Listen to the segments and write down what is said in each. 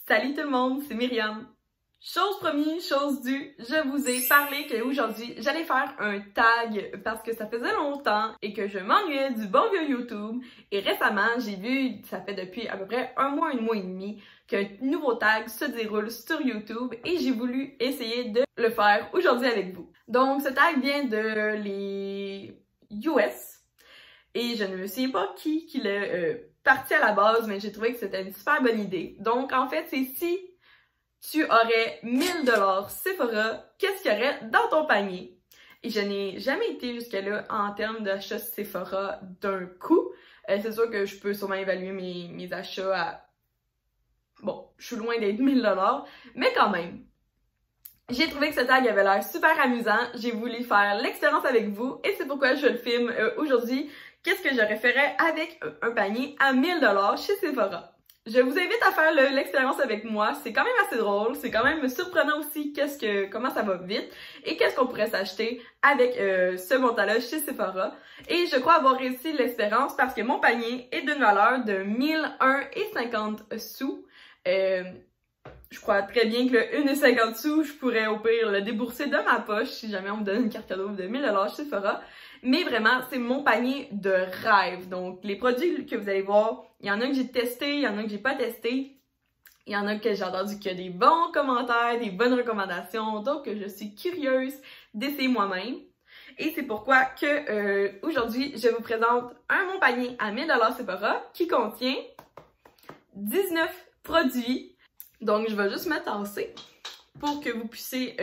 Salut tout le monde, c'est Myriam. Chose promise, chose due, je vous ai parlé qu'aujourd'hui j'allais faire un tag parce que ça faisait longtemps et que je m'ennuyais du bon vieux YouTube. Et récemment, j'ai vu, ça fait depuis à peu près un mois et demi, qu'un nouveau tag se déroule sur YouTube et j'ai voulu essayer de le faire aujourd'hui avec vous. Donc ce tag vient de les US et je ne me souviens pas qui l'a parti à la base, mais j'ai trouvé que c'était une super bonne idée. Donc en fait, c'est si tu aurais 1000$ Sephora, qu'est-ce qu'il y aurait dans ton panier? Et je n'ai jamais été jusque-là en termes d'achat Sephora d'un coup. C'est sûr que je peux sûrement évaluer mes achats à... Bon, je suis loin d'être 1000$, mais quand même. J'ai trouvé que ce tag avait l'air super amusant. J'ai voulu faire l'expérience avec vous et c'est pourquoi je le filme aujourd'hui. Qu'est-ce que j'aurais fait avec un panier à 1000$ chez Sephora? Je vous invite à faire l'expérience avec moi, c'est quand même assez drôle, c'est quand même surprenant aussi comment ça va vite et qu'est-ce qu'on pourrait s'acheter avec ce montant-là chez Sephora. Et je crois avoir réussi l'expérience parce que mon panier est d'une valeur de 1001,50 $. Je crois très bien que le 1,50 $, je pourrais au pire le débourser de ma poche si jamais on me donne une carte cadeau de 1000$ chez Sephora. Mais vraiment, c'est mon panier de rêve. Donc, les produits que vous allez voir, il y en a que j'ai testé, il y en a que j'ai pas testé. Il y en a que j'ai entendu qu'il y a des bons commentaires, des bonnes recommandations. Donc, je suis curieuse d'essayer moi-même. Et c'est pourquoi que aujourd'hui, je vous présente mon panier à 1000$ Sephora qui contient 19 produits. Donc, je vais juste me tasser pour que vous puissiez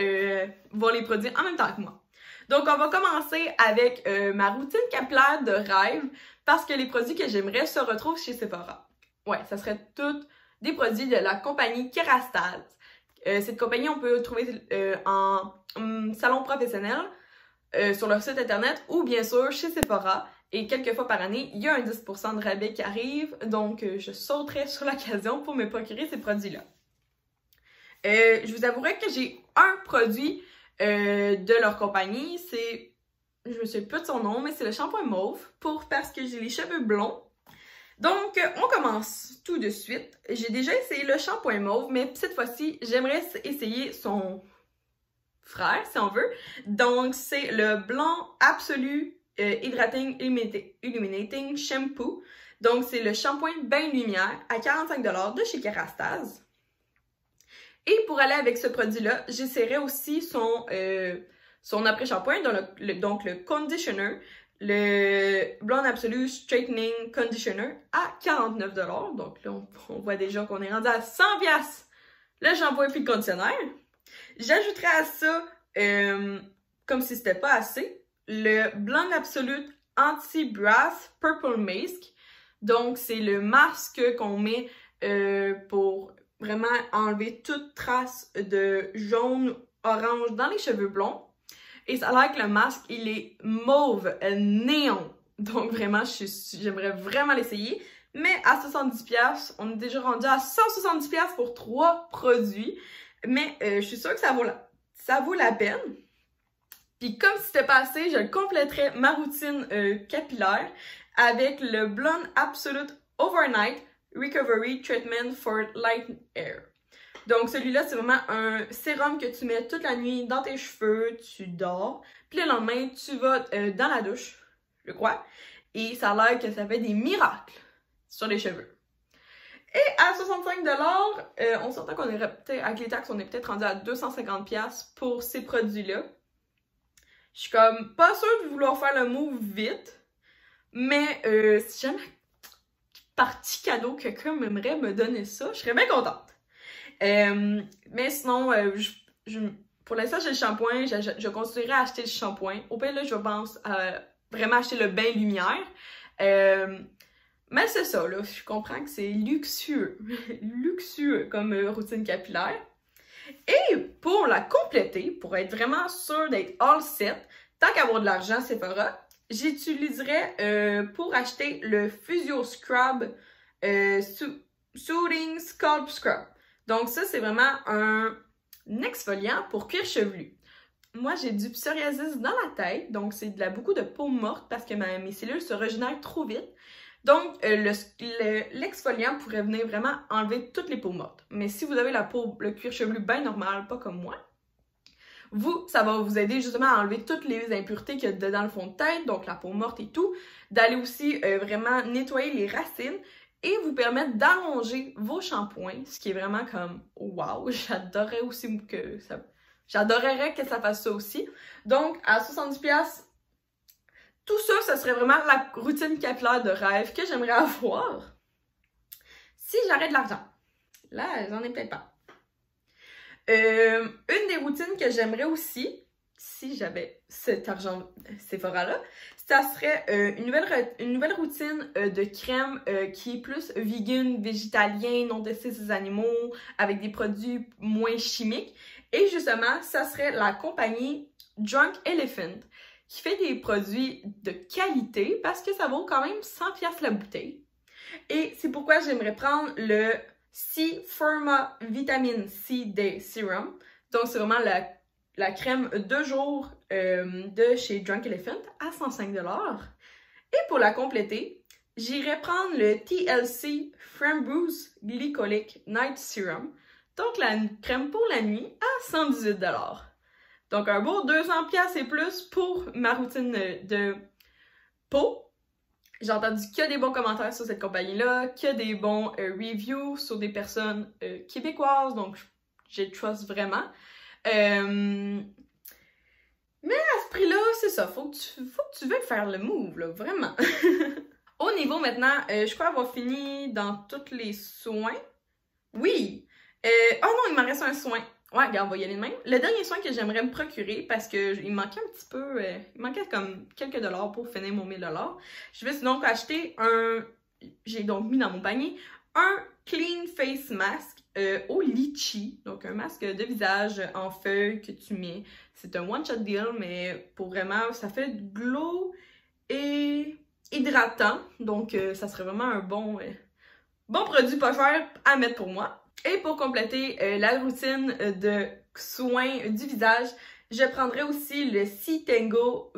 voir les produits en même temps que moi. Donc, on va commencer avec ma routine capillaire de rêve parce que les produits que j'aimerais se retrouvent chez Sephora. Ouais, ça serait tous des produits de la compagnie Kerastase. Cette compagnie, on peut trouver en salon professionnel sur leur site internet ou bien sûr chez Sephora. Et quelques fois par année, il y a un 10% de rabais qui arrive. Donc, je sauterai sur l'occasion pour me procurer ces produits-là. Je vous avouerai que j'ai un produit de leur compagnie, je me souviens plus de son nom, mais c'est le shampoing mauve parce que j'ai les cheveux blonds. Donc, on commence tout de suite. J'ai déjà essayé le shampoing mauve, mais cette fois-ci, j'aimerais essayer son frère, si on veut. Donc, c'est le Blanc Absolu Hydrating Illuminating Shampoo. Donc, c'est le shampoing bain lumière à 45$ de chez Kerastase. Et pour aller avec ce produit-là, j'essaierai aussi son après-shampoing, donc le conditioner, le Blonde Absolu Straightening Conditioner à 49$. Donc là, on voit déjà qu'on est rendu à 100$ le shampoing puis le conditionnaire. J'ajouterai à ça, comme si c'était pas assez, le Blonde Absolu Anti-Brass Purple Mask. Donc, c'est le masque qu'on met pour vraiment enlever toute trace de jaune, orange dans les cheveux blonds. Et ça a l'air que le masque, il est mauve néon. Donc vraiment, j'aimerais vraiment l'essayer. Mais à 70$, on est déjà rendu à 170$ pour 3 produits. Mais je suis sûre que ça vaut la peine. Puis comme si c'était pas assez, je compléterais ma routine capillaire avec le Blonde Absolute Overnight Recovery Treatment for Light Hair. Donc celui-là, c'est vraiment un sérum que tu mets toute la nuit dans tes cheveux, tu dors, puis le lendemain, tu vas dans la douche, je crois, et ça a l'air que ça fait des miracles sur les cheveux. Et à 65$, on s'entend qu'on est peut-être, avec les taxes, on est peut-être rendu à 250$ pour ces produits-là. Je suis comme pas sûre de vouloir faire le move vite, mais si jamais partie cadeau, quelqu'un m'aimerait me donner ça, je serais bien contente. Mais sinon, pour l'instant, j'ai le shampoing, je continuerai à acheter le shampoing. Au pire, là, je pense vraiment acheter le bain lumière. Mais c'est ça, là, je comprends que c'est luxueux, luxueux comme routine capillaire. Et pour la compléter, pour être vraiment sûre d'être all set, tant qu'avoir de l'argent, Sephora, j'utiliserais pour acheter le Physio Scrub Soothing Scalp Scrub. Donc ça, c'est vraiment un exfoliant pour cuir chevelu. Moi, j'ai du psoriasis dans la tête, donc c'est beaucoup de peau morte parce que mes cellules se régénèrent trop vite. Donc, l'exfoliant pourrait venir vraiment enlever toutes les peaux mortes. Mais si vous avez le cuir chevelu bien normal, pas comme moi, ça va vous aider justement à enlever toutes les impuretés qu'il y a dans le fond de tête, donc la peau morte et tout, d'aller aussi vraiment nettoyer les racines et vous permettre d'allonger vos shampoings, ce qui est vraiment comme wow, j'adorerais aussi que ça... J'adorerais que ça fasse ça aussi. Donc, à 70$, tout ça, ce serait vraiment la routine capillaire de rêve que j'aimerais avoir si j'aurais de l'argent. Là, j'en ai peut-être pas. Une des routines que j'aimerais aussi, si j'avais cet argent Sephora-là, ça serait une nouvelle routine de crème qui est plus vegan, végétalien, non testé sur les animaux, avec des produits moins chimiques. Et justement, ça serait la compagnie Drunk Elephant qui fait des produits de qualité parce que ça vaut quand même 100$ la bouteille. Et c'est pourquoi j'aimerais prendre le C-Forma Vitamine C Day Serum. Donc, c'est vraiment la crème 2 jours de chez Drunk Elephant à 105$. Et pour la compléter, j'irais prendre le TLC Framboos Glycolic Night Serum. Donc, la crème pour la nuit à 118$. Donc, un beau 200$ et plus pour ma routine de peau. J'ai entendu que des bons commentaires sur cette compagnie-là, que des bons reviews sur des personnes québécoises, donc je trust vraiment. Mais à ce prix-là, c'est ça, faut que tu veuilles faire le move, là, vraiment. Au niveau maintenant, je crois avoir fini dans tous les soins. Oui! Oh non, il m'en reste un soin. Ouais, regarde, on va y aller de même. Le dernier soin que j'aimerais me procurer, parce que il manquait un petit peu, il manquait comme quelques dollars pour finir mon 1000$. Je vais donc acheter j'ai donc mis dans mon panier, un Clean Face Mask au litchi. Donc un masque de visage en feuilles que tu mets. C'est un one-shot deal, mais pour vraiment, ça fait du glow et hydratant. Donc ça serait vraiment un bon produit pas cher à mettre pour moi. Et pour compléter la routine de soins du visage, je prendrai aussi le C-Tango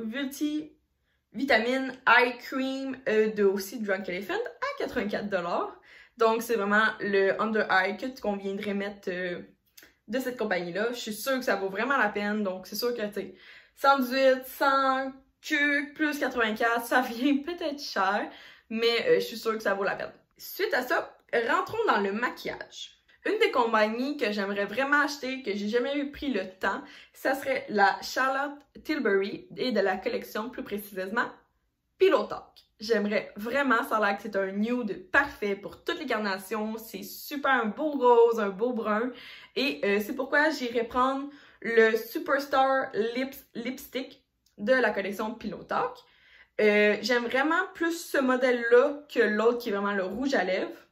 Vitamine Eye Cream de aussi Drunk Elephant à 84$. Donc c'est vraiment le under eye que tu conviendrais mettre de cette compagnie-là. Je suis sûre que ça vaut vraiment la peine. Donc c'est sûr que tu sais, 118, 100, plus 84$, ça vient peut-être cher, mais je suis sûre que ça vaut la peine. Suite à ça, rentrons dans le maquillage. Une des compagnies que j'aimerais vraiment acheter, que j'ai jamais eu pris le temps, ça serait la Charlotte Tilbury et de la collection plus précisément Pillow Talk. J'aimerais vraiment, ça a l'air que c'est un nude parfait pour toutes les carnations, c'est super un beau rose, un beau brun et c'est pourquoi j'irais prendre le Superstar Lipstick de la collection Pillow Talk. J'aime vraiment plus ce modèle-là que l'autre qui est vraiment le rouge à lèvres.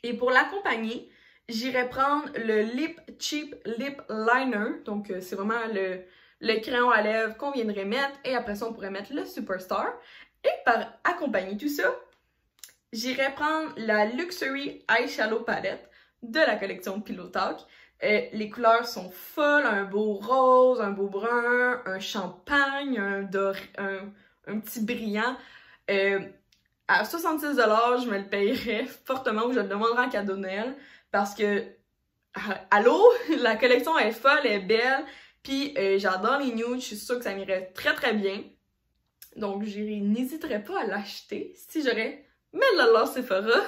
Et pour l'accompagner, j'irais prendre le Lip Cheap Lip Liner. Donc, c'est vraiment le crayon à lèvres qu'on viendrait mettre. Et après ça, on pourrait mettre le Superstar. Et par accompagner tout ça, j'irais prendre la Luxury Eyeshadow Palette de la collection Pillow Talk. Les couleurs sont folles, un beau rose, un beau brun, un champagne, un petit brillant. À 66$, je me le payerais fortement ou je le demanderais en cadeau de Noël parce que, allô, la collection est folle, elle est belle, puis j'adore les nudes, je suis sûre que ça m'irait très très bien. Donc, n'hésiterais pas à l'acheter si j'aurais 1000$ Sephora.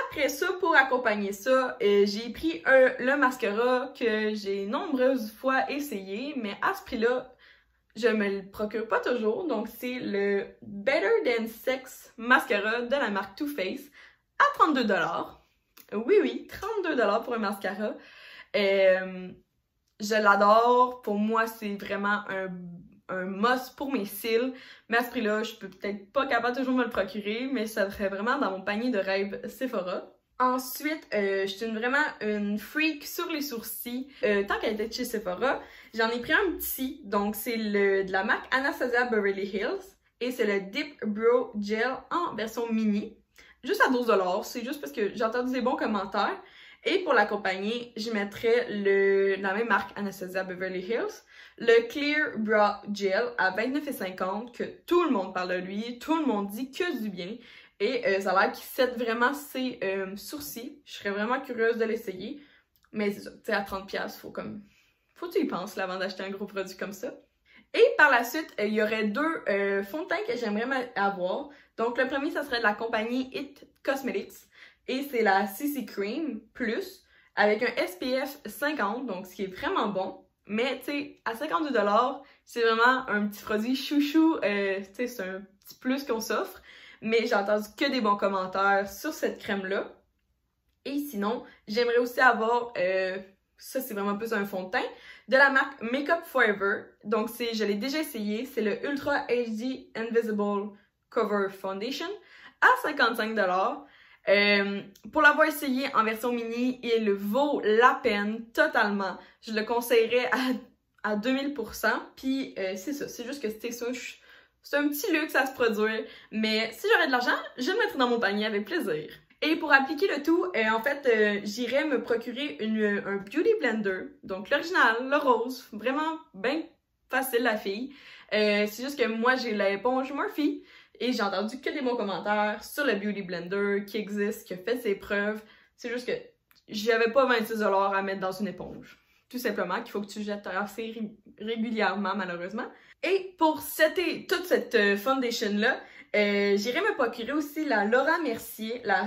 Après ça, pour accompagner ça, j'ai pris le mascara que j'ai nombreuses fois essayé, mais à ce prix-là, je me le procure pas toujours. Donc, c'est le Better Than Sex mascara de la marque Too Faced à 32$. Oui, 32$ pour un mascara. Je l'adore. Pour moi, c'est vraiment un must pour mes cils. Mais à ce prix-là, je peux peut-être pas capable toujours me le procurer, mais ça serait vraiment dans mon panier de rêve Sephora. Ensuite, je suis vraiment une freak sur les sourcils. Tant qu'elle était chez Sephora, j'en ai pris un petit. Donc, c'est de la marque Anastasia Beverly Hills. Et c'est le Dip Brow Gel en version mini. Juste à 12$. C'est juste parce que j'ai entendu des bons commentaires. Et pour l'accompagner, je mettrais la même marque Anastasia Beverly Hills. Le Clear Brow Gel à 29,50$ que tout le monde parle de lui. Tout le monde dit que du bien. Et ça a l'air qu'il set vraiment ses sourcils. Je serais vraiment curieuse de l'essayer. Mais c'est ça, tu sais, à 30$, faut que tu y penses là, avant d'acheter un gros produit comme ça. Et par la suite, il y aurait deux fonds de teint que j'aimerais avoir. Donc le premier, ça serait de la compagnie It Cosmetics. Et c'est la CC Cream Plus avec un SPF 50, donc ce qui est vraiment bon. Mais tu sais, à 52$, c'est vraiment un petit produit chouchou. Tu sais, c'est un petit plus qu'on s'offre. Mais j'ai entendu que des bons commentaires sur cette crème-là. Et sinon, j'aimerais aussi avoir, ça c'est vraiment plus un fond de teint, de la marque Makeup Forever. Donc je l'ai déjà essayé, c'est le Ultra HD Invisible Cover Foundation à 55$. Pour l'avoir essayé en version mini, il vaut la peine totalement. Je le conseillerais à 2000%. Puis c'est ça, c'est juste que c'est un petit luxe à se produire. Mais si j'aurais de l'argent, je le mettrais dans mon panier avec plaisir. Et pour appliquer le tout, en fait, j'irais me procurer un Beauty Blender. Donc l'original, le rose, vraiment bien facile la fille. C'est juste que moi j'ai l'éponge Morphe et j'ai entendu que des bons commentaires sur le Beauty Blender qui existe, qui a fait ses preuves. C'est juste que j'avais pas 26$ à mettre dans une éponge. Tout simplement qu'il faut que tu jettes assez régulièrement malheureusement. Et pour toute cette foundation-là, j'irais me procurer aussi la Laura Mercier, la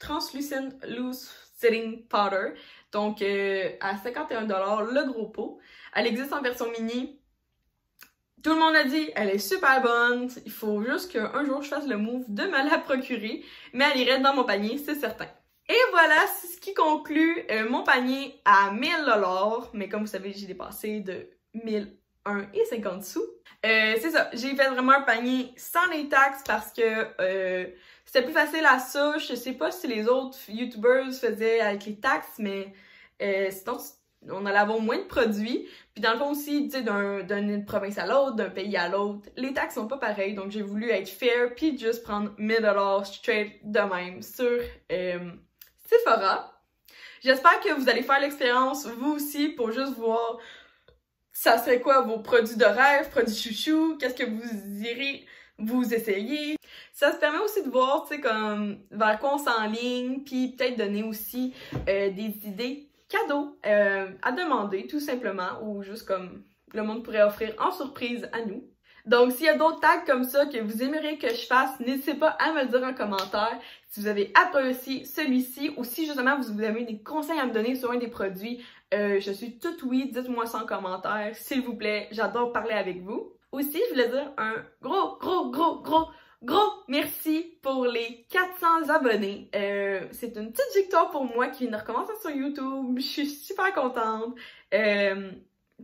Translucent Loose Setting Powder. Donc à 51$ le gros pot. Elle existe en version mini. Tout le monde a dit, elle est super bonne. Il faut juste qu'un jour je fasse le move de me la procurer. Mais elle irait dans mon panier, c'est certain. Et voilà, c'est ce qui conclut mon panier à 1000$. Mais comme vous savez, j'ai dépassé de 1001,50 sous. C'est ça, j'ai fait vraiment un panier sans les taxes parce que c'était plus facile à ça. Je sais pas si les autres YouTubers faisaient avec les taxes, mais sinon on allait avoir moins de produits. Puis dans le fond aussi, tu sais, d'une province à l'autre, d'un pays à l'autre, les taxes sont pas pareilles. Donc j'ai voulu être fair puis juste prendre 1000$ straight de même sur Sephora. J'espère que vous allez faire l'expérience vous aussi pour juste voir ça serait quoi vos produits de rêve, produits chouchou, qu'est-ce que vous irez vous essayer. Ça se permet aussi de voir, tu sais, comme vers quoi on s'enligne, puis peut-être donner aussi des idées cadeaux à demander, tout simplement, ou juste comme le monde pourrait offrir en surprise à nous. Donc, s'il y a d'autres tags comme ça que vous aimeriez que je fasse, n'hésitez pas à me le dire en commentaire. Si vous avez apprécié celui-ci ou si justement vous avez des conseils à me donner sur un des produits, je suis toute oui, dites-moi ça en commentaire, s'il vous plaît, j'adore parler avec vous. Aussi, je voulais dire un gros merci pour les 400 abonnés. C'est une petite victoire pour moi qui vient de recommencer sur YouTube. Je suis super contente.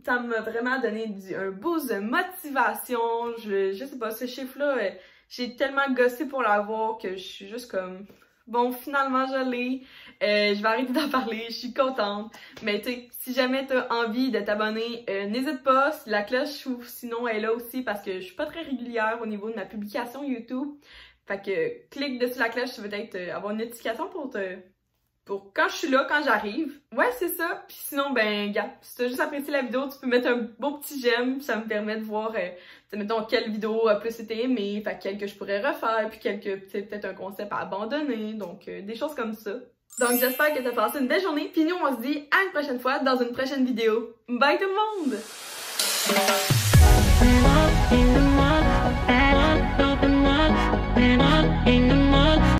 Ça m'a vraiment donné un boost de motivation. Je sais pas, ce chiffre-là, j'ai tellement gossé pour l'avoir que je suis juste comme... Bon, finalement, je l'ai. Je vais arrêter d'en parler, je suis contente. Mais tu sais, si jamais t'as envie de t'abonner, n'hésite pas. La cloche, ou sinon, elle est là aussi parce que je suis pas très régulière au niveau de ma publication YouTube. Fait que clique dessus la cloche, tu veux peut-être avoir une notification pour quand je suis là, quand j'arrive. Ouais, c'est ça. Puis sinon, ben, gars, si t'as juste apprécié la vidéo, tu peux mettre un beau petit j'aime. Ça me permet de voir, mettons, quelle vidéo a plus été aimée, fait quelle que je pourrais refaire, puis peut-être un concept à abandonner. Donc, des choses comme ça. Donc, j'espère que t'as passé une belle journée. Puis nous, on se dit à une prochaine fois dans une prochaine vidéo. Bye tout le monde!